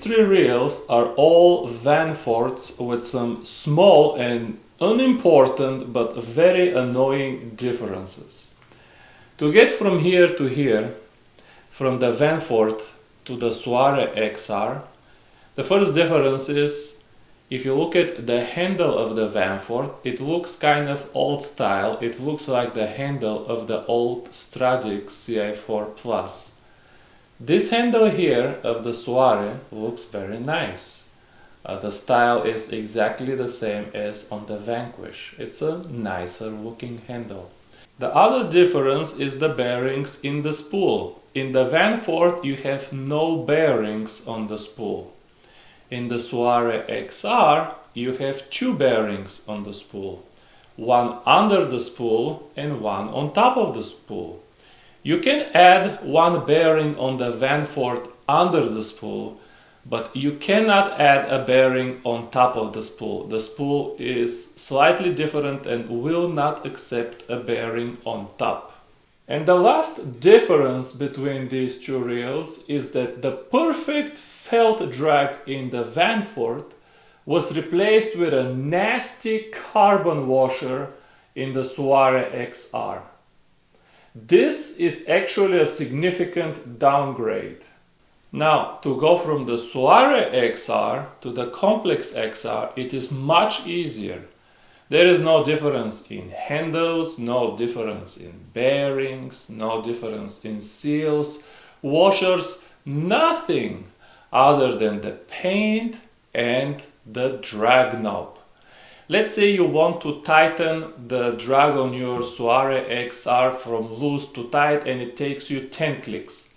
three reels are all Vanfords with some small and unimportant but very annoying differences. To get from here to here, from the Vanford to the Soare XR, the first difference is, if you look at the handle of the Vanford, it looks kind of old style. It looks like the handle of the old Stradix CI4 Plus. This handle here of the Soare looks very nice. The style is exactly the same as on the Vanquish. It's a nicer looking handle. The other difference is the bearings in the spool. In the Vanford you have no bearings on the spool. In the Soare XR you have two bearings on the spool. One under the spool and one on top of the spool. You can add one bearing on the Vanford under the spool, but you cannot add a bearing on top of the spool. The spool is slightly different and will not accept a bearing on top. And the last difference between these two reels is that the perfect felt drag in the Vanford was replaced with a nasty carbon washer in the Soare XR. This is actually a significant downgrade. Now, to go from the Soare XR to the Complex XR, it is much easier. There is no difference in handles, no difference in bearings, no difference in seals, washers, nothing other than the paint and the drag knob. Let's say you want to tighten the drag on your Soare XR from loose to tight and it takes you 10 clicks.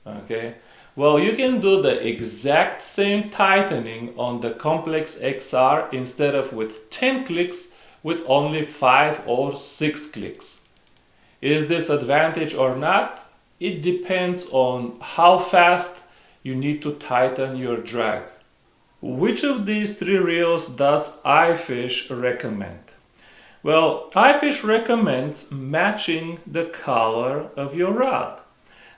Okay? Well, you can do the exact same tightening on the Complex XR instead of with 10 clicks with only 5 or 6 clicks. Is this advantage or not? It depends on how fast you need to tighten your drag. Which of these three reels does iFish recommend? Well, iFish recommends matching the color of your rod.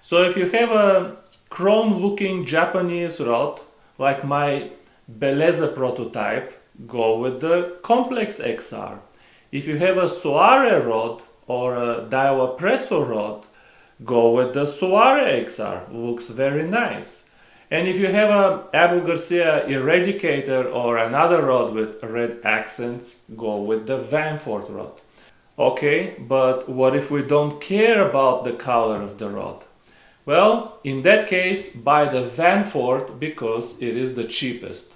So if you have a chrome looking Japanese rod, like my Beleza prototype, go with the Complex XR. If you have a Soare rod or a Daiwa Presso rod, go with the Soare XR, looks very nice. And if you have a Abu Garcia Eradicator or another rod with red accents, go with the Vanford rod. Okay, but what if we don't care about the color of the rod? Well, in that case, buy the Vanford because it is the cheapest.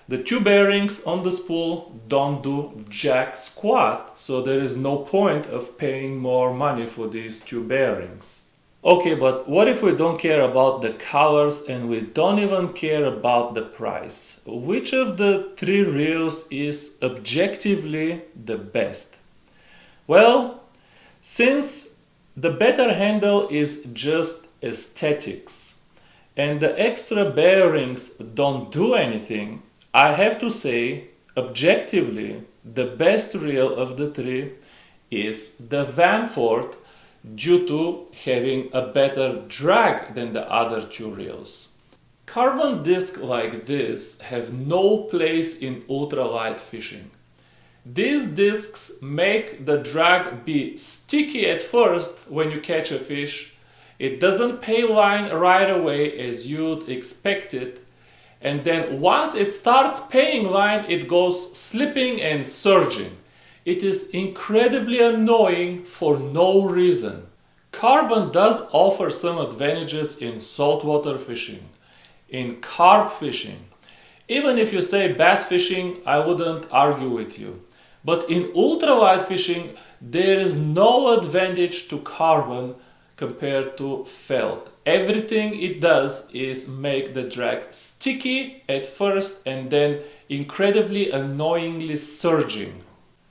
The two bearings on the spool don't do jack squat, so there is no point of paying more money for these two bearings. Okay, but what if we don't care about the colors and we don't even care about the price? Which of the three reels is objectively the best? Well, since the better handle is just aesthetics and the extra bearings don't do anything, I have to say, objectively, the best reel of the three is the Vanford, due to having a better drag than the other two reels. Carbon discs like this have no place in ultralight fishing. These discs make the drag be sticky at first when you catch a fish. It doesn't pay line right away as you'd expect it, and then once it starts paying line, it goes slipping and surging. It is incredibly annoying for no reason. Carbon does offer some advantages in saltwater fishing, in carp fishing. Even if you say bass fishing, I wouldn't argue with you. But in ultralight fishing, there is no advantage to carbon compared to felt. Everything it does is make the drag sticky at first and then incredibly annoyingly surging.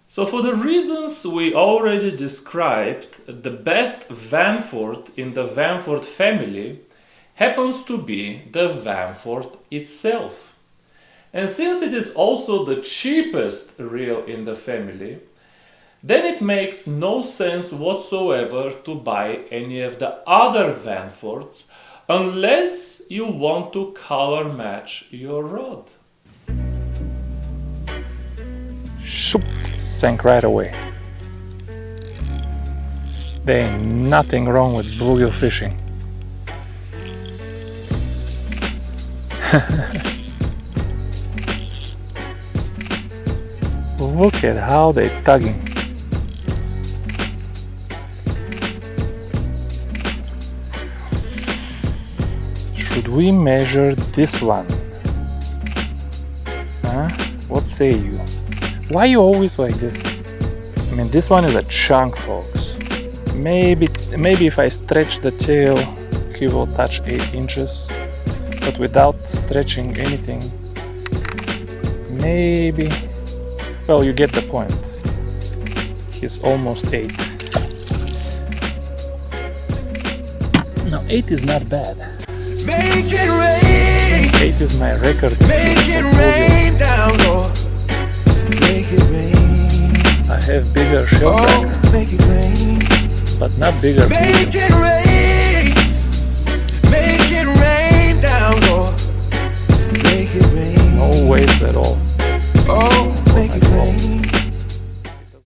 So for the reasons we already described, the best Vanford in the Vanford family happens to be the Vanford itself. And since it is also the cheapest reel in the family, then it makes no sense whatsoever to buy any of the other Vanfords unless you want to color match your rod. Shoop, sank right away. There ain't nothing wrong with bluegill fishing. Look at how they're tugging. Should we measure this one? Huh? What say you? Why are you always like this? I mean, this one is a chunk, folks. Maybe if I stretch the tail, he will touch 8 inches. But without stretching anything, maybe... Well, you get the point. He's almost 8. Now 8 is not bad. Make it rain. 8 is my record. Make it rain down low. Make it rain. I have bigger shell cracker, Make it rain. but not bigger. Make it rain.